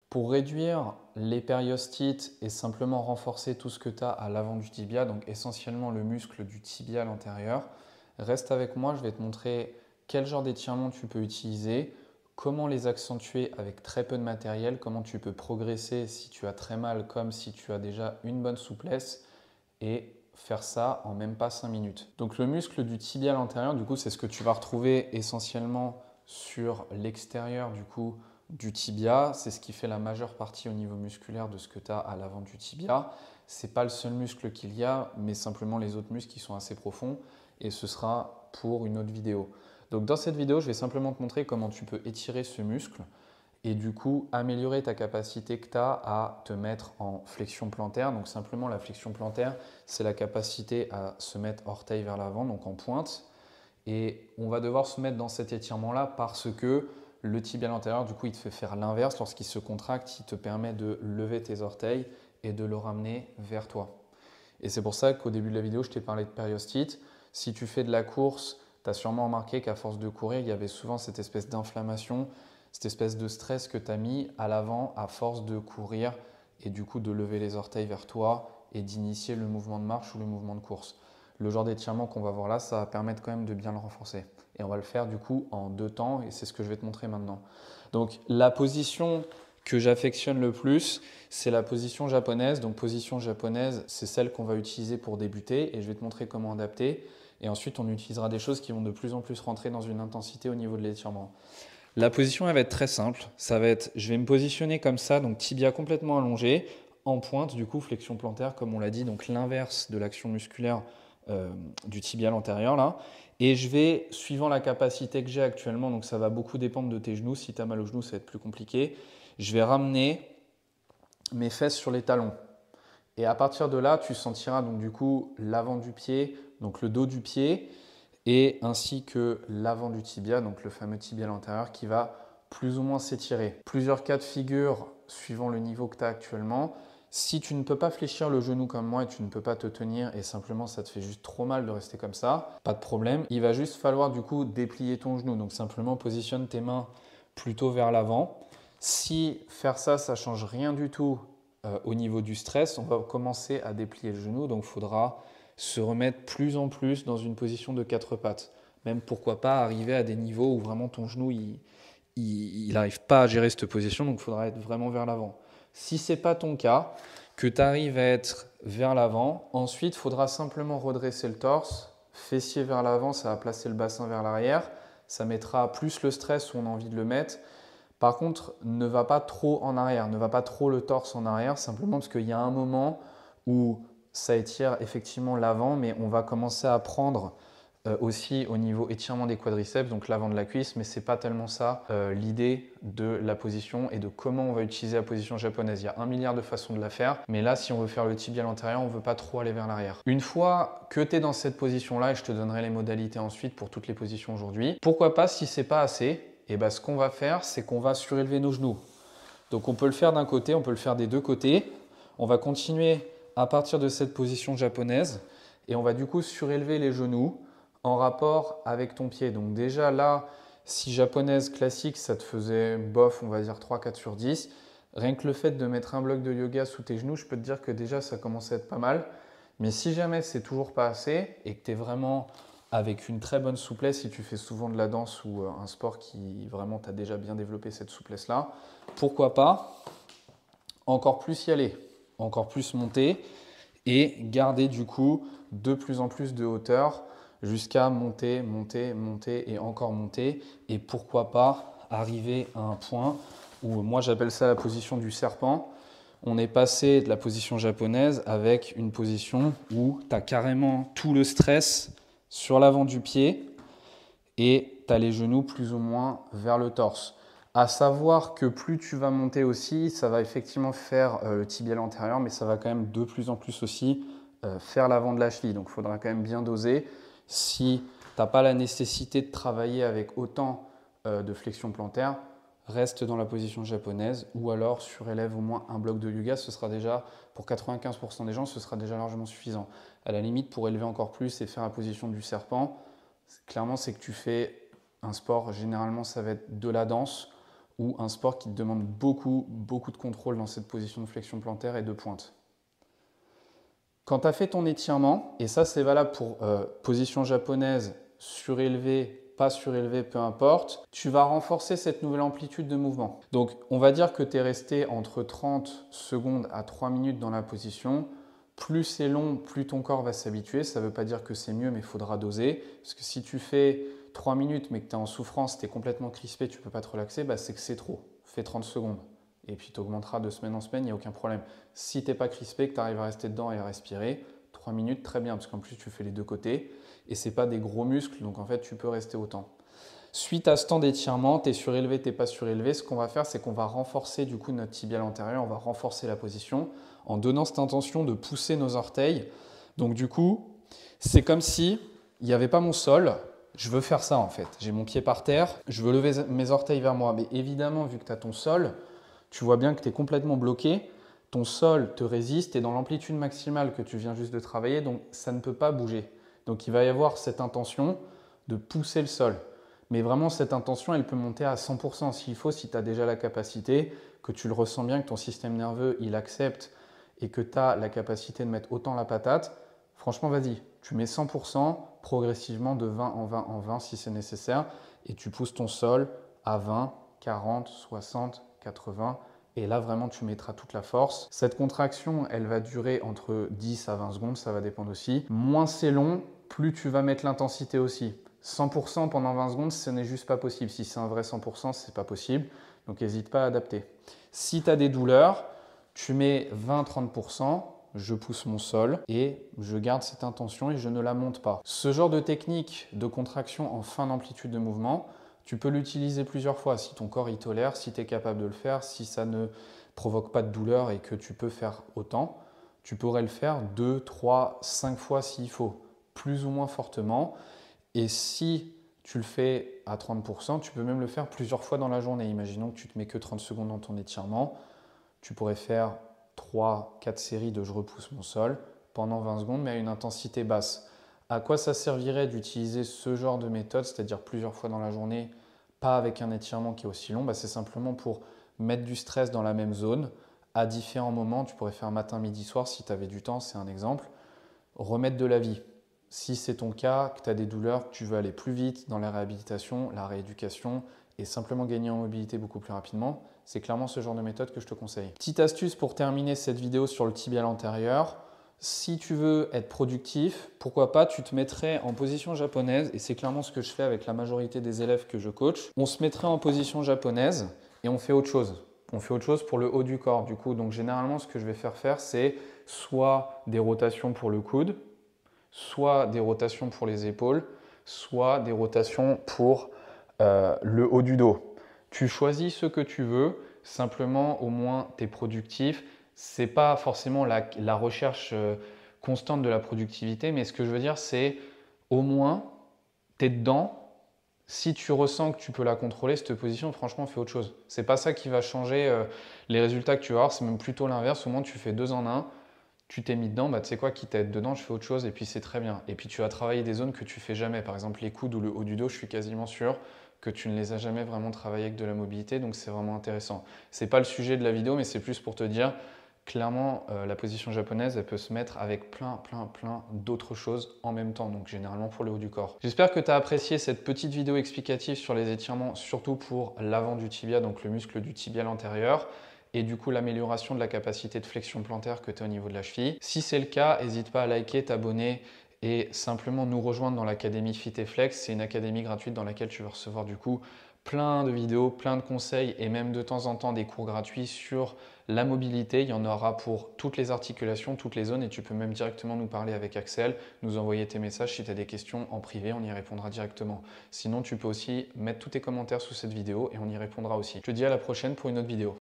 Pour réduire les périostites et simplement renforcer tout ce que tu as à l'avant du tibia, donc essentiellement le muscle du tibia à l'intérieur, reste avec moi, je vais te montrer quel genre d'étirement tu peux utiliser, comment les accentuer avec très peu de matériel, comment tu peux progresser si tu as très mal comme si tu as déjà une bonne souplesse et faire ça en même pas 5 minutes. Donc le muscle du tibia à l'intérieur, du coup, c'est ce que tu vas retrouver essentiellement sur l'extérieur du tibia. C'est ce qui fait la majeure partie au niveau musculaire de ce que tu as à l'avant du tibia. Ce n'est pas le seul muscle qu'il y a, mais simplement les autres muscles qui sont assez profonds. Et ce sera pour une autre vidéo. Donc dans cette vidéo, je vais simplement te montrer comment tu peux étirer ce muscle et du coup améliorer ta capacité que tu as à te mettre en flexion plantaire. Donc simplement la flexion plantaire, c'est la capacité à se mettre orteil vers l'avant, donc en pointe. Et on va devoir se mettre dans cet étirement-là parce que le tibia à l'intérieur, du coup, il te fait faire l'inverse. Lorsqu'il se contracte, il te permet de lever tes orteils et de le ramener vers toi. Et c'est pour ça qu'au début de la vidéo, je t'ai parlé de périostite. Si tu fais de la course, tu as sûrement remarqué qu'à force de courir, il y avait souvent cette espèce d'inflammation, cette espèce de stress que tu as mis à l'avant à force de courir et du coup de lever les orteils vers toi et d'initier le mouvement de marche ou le mouvement de course. Le genre d'étirement qu'on va voir là, ça va permettre quand même de bien le renforcer. Et on va le faire du coup en 2 temps et c'est ce que je vais te montrer maintenant. Donc la position que j'affectionne le plus, c'est la position japonaise. Donc position japonaise, c'est celle qu'on va utiliser pour débuter et je vais te montrer comment adapter. Et ensuite, on utilisera des choses qui vont de plus en plus rentrer dans une intensité au niveau de l'étirement. La position, elle va être très simple. Ça va être, je vais me positionner comme ça, donc tibia complètement allongé, en pointe, du coup, flexion plantaire, comme on l'a dit, donc l'inverse de l'action musculaire du tibia antérieur là. Et je vais, suivant la capacité que j'ai actuellement, donc ça va beaucoup dépendre de tes genoux. Si tu as mal aux genoux, ça va être plus compliqué. Je vais ramener mes fesses sur les talons. Et à partir de là, tu sentiras donc du coup l'avant du pied, donc le dos du pied, et ainsi que l'avant du tibia, donc le fameux tibia à l'intérieur qui va plus ou moins s'étirer. Plusieurs cas de figure suivant le niveau que tu as actuellement. Si tu ne peux pas fléchir le genou comme moi et tu ne peux pas te tenir et simplement ça te fait juste trop mal de rester comme ça, pas de problème. Il va juste falloir du coup déplier ton genou. Donc simplement positionne tes mains plutôt vers l'avant. Si faire ça, ça ne change rien du tout au niveau du stress, on va commencer à déplier le genou. Donc il faudra se remettre plus en plus dans une position de 4 pattes. Même pourquoi pas arriver à des niveaux où vraiment ton genou il n'arrive pas à gérer cette position, donc il faudra être vraiment vers l'avant. Si ce n'est pas ton cas, que tu arrives à être vers l'avant, ensuite il faudra simplement redresser le torse, fessier vers l'avant, ça va placer le bassin vers l'arrière, ça mettra plus le stress où on a envie de le mettre. Par contre, ne va pas trop en arrière, ne va pas trop le torse en arrière, simplement parce qu'il y a un moment où ça étire effectivement l'avant, mais on va commencer à prendre aussi au niveau étirement des quadriceps, donc l'avant de la cuisse, mais ce n'est pas tellement ça l'idée de la position et de comment on va utiliser la position japonaise. Il y a 1 milliard de façons de la faire, mais là, si on veut faire le tibia à l'intérieur, on ne veut pas trop aller vers l'arrière. Une fois que tu es dans cette position-là, et je te donnerai les modalités ensuite pour toutes les positions aujourd'hui, pourquoi pas, si ce n'est pas assez, et ben, ce qu'on va faire, c'est qu'on va surélever nos genoux. Donc on peut le faire d'un côté, on peut le faire des deux côtés. On va continuer à partir de cette position japonaise et on va du coup surélever les genoux en rapport avec ton pied. Donc déjà là, si japonaise classique, ça te faisait bof, on va dire 3-4 sur 10, rien que le fait de mettre un bloc de yoga sous tes genoux, je peux te dire que déjà ça commence à être pas mal. Mais si jamais c'est toujours pas assez et que tu es vraiment avec une très bonne souplesse, si tu fais souvent de la danse ou un sport qui vraiment t'a déjà bien développé cette souplesse-là, pourquoi pas encore plus y aller, encore plus monter et garder du coup de plus en plus de hauteur jusqu'à monter, monter, monter et encore monter. Et pourquoi pas arriver à un point où moi j'appelle ça la position du serpent. On est passé de la position japonaise avec une position où tu as carrément tout le stress sur l'avant du pied et tu as les genoux plus ou moins vers le torse. À savoir que plus tu vas monter aussi, ça va effectivement faire le tibial antérieur, mais ça va quand même de plus en plus aussi faire l'avant de la cheville. Donc il faudra quand même bien doser. Si tu n'as pas la nécessité de travailler avec autant de flexion plantaire, reste dans la position japonaise ou alors surélève au moins un bloc de yoga. Ce sera déjà, pour 95% des gens, ce sera déjà largement suffisant. À la limite, pour élever encore plus et faire la position du serpent, clairement, c'est que tu fais un sport, généralement, ça va être de la danse ou un sport qui te demande beaucoup de contrôle dans cette position de flexion plantaire et de pointe. Quand tu as fait ton étirement, et ça c'est valable pour position japonaise, surélevée, pas surélevée, peu importe, tu vas renforcer cette nouvelle amplitude de mouvement. Donc on va dire que tu es resté entre 30 secondes à 3 minutes dans la position. Plus c'est long, plus ton corps va s'habituer. Ça ne veut pas dire que c'est mieux, mais il faudra doser. Parce que si tu fais 3 minutes mais que tu es en souffrance, tu es complètement crispé, tu ne peux pas te relaxer, bah c'est que c'est trop. Fais 30 secondes. Et puis tu augmenteras de semaine en semaine, il n'y a aucun problème. Si tu n'es pas crispé, que tu arrives à rester dedans et à respirer, 3 minutes, très bien, parce qu'en plus tu fais les deux côtés. Et ce n'est pas des gros muscles, donc en fait tu peux rester autant. Suite à ce temps d'étirement, tu es surélevé, tu n'es pas surélevé, ce qu'on va faire, c'est qu'on va renforcer du coup notre tibial antérieur, on va renforcer la position en donnant cette intention de pousser nos orteils. Donc du coup, c'est comme si il n'y avait pas mon sol. Je veux faire ça en fait. J'ai mon pied par terre, je veux lever mes orteils vers moi. Mais évidemment, vu que tu as ton sol, tu vois bien que tu es complètement bloqué. Ton sol te résiste, tu es dans l'amplitude maximale que tu viens juste de travailler, donc ça ne peut pas bouger. Donc il va y avoir cette intention de pousser le sol. Mais vraiment, cette intention, elle peut monter à 100% s'il faut, si tu as déjà la capacité, que tu le ressens bien, que ton système nerveux, il accepte et que tu as la capacité de mettre autant la patate. Franchement, vas-y, tu mets 100% progressivement de 20 en 20 en 20 si c'est nécessaire et tu pousses ton sol à 20, 40, 60, 80 et là vraiment tu mettras toute la force. Cette contraction, elle va durer entre 10 à 20 secondes, ça va dépendre aussi. Moins c'est long, plus tu vas mettre l'intensité aussi. 100% pendant 20 secondes, ce n'est juste pas possible. Si c'est un vrai 100%, ce n'est pas possible. Donc n'hésite pas à adapter. Si tu as des douleurs, tu mets 20-30%. Je pousse mon sol et je garde cette intention et je ne la monte pas. Ce genre de technique de contraction en fin d'amplitude de mouvement, tu peux l'utiliser plusieurs fois si ton corps y tolère, si tu es capable de le faire, si ça ne provoque pas de douleur et que tu peux faire autant. Tu pourrais le faire 2, 3, 5 fois s'il faut, plus ou moins fortement. Et si tu le fais à 30%, tu peux même le faire plusieurs fois dans la journée. Imaginons que tu te mets que 30 secondes dans ton étirement. Tu pourrais faire 3-4 séries de je repousse mon sol pendant 20 secondes, mais à une intensité basse. À quoi ça servirait d'utiliser ce genre de méthode, c'est-à-dire plusieurs fois dans la journée, pas avec un étirement qui est aussi long? C'est simplement pour mettre du stress dans la même zone à différents moments. Tu pourrais faire matin, midi, soir si tu avais du temps, c'est un exemple. Remettre de la vie. Si c'est ton cas, que tu as des douleurs, que tu veux aller plus vite dans la réhabilitation, la rééducation et simplement gagner en mobilité beaucoup plus rapidement, c'est clairement ce genre de méthode que je te conseille. Petite astuce pour terminer cette vidéo sur le tibial antérieur. Si tu veux être productif, pourquoi pas, tu te mettrais en position japonaise, et c'est clairement ce que je fais avec la majorité des élèves que je coach. On se mettrait en position japonaise et on fait autre chose. On fait autre chose pour le haut du corps. Du coup, donc généralement, ce que je vais faire, c'est soit des rotations pour le coude, soit des rotations pour les épaules, soit des rotations pour le haut du dos. Tu choisis ce que tu veux, simplement au moins tu es productif. Ce n'est pas forcément la recherche constante de la productivité, mais ce que je veux dire, c'est au moins tu es dedans. Si tu ressens que tu peux la contrôler, cette position, franchement, fais autre chose. Ce n'est pas ça qui va changer les résultats que tu vas avoir, c'est même plutôt l'inverse. Au moins, tu fais 2 en 1. Tu t'es mis dedans, bah, tu sais quoi, quitte à être dedans, je fais autre chose et puis c'est très bien. Et puis tu vas travailler des zones que tu fais jamais. Par exemple, les coudes ou le haut du dos, je suis quasiment sûr que tu ne les as jamais vraiment travaillé avec de la mobilité, donc c'est vraiment intéressant. C'est pas le sujet de la vidéo, mais c'est plus pour te dire, clairement, la position japonaise, elle peut se mettre avec plein d'autres choses en même temps, donc généralement pour le haut du corps. J'espère que tu as apprécié cette petite vidéo explicative sur les étirements, surtout pour l'avant du tibia, donc le muscle du tibial antérieur, et du coup l'amélioration de la capacité de flexion plantaire que tu as au niveau de la cheville. Si c'est le cas, n'hésite pas à liker, t'abonner et simplement nous rejoindre dans l'académie Fit et Flex. C'est une académie gratuite dans laquelle tu vas recevoir du coup plein de vidéos, plein de conseils et même de temps en temps des cours gratuits sur la mobilité. Il y en aura pour toutes les articulations, toutes les zones et tu peux même directement nous parler avec Axel, nous envoyer tes messages si tu as des questions en privé, on y répondra directement. Sinon, tu peux aussi mettre tous tes commentaires sous cette vidéo et on y répondra aussi. Je te dis à la prochaine pour une autre vidéo.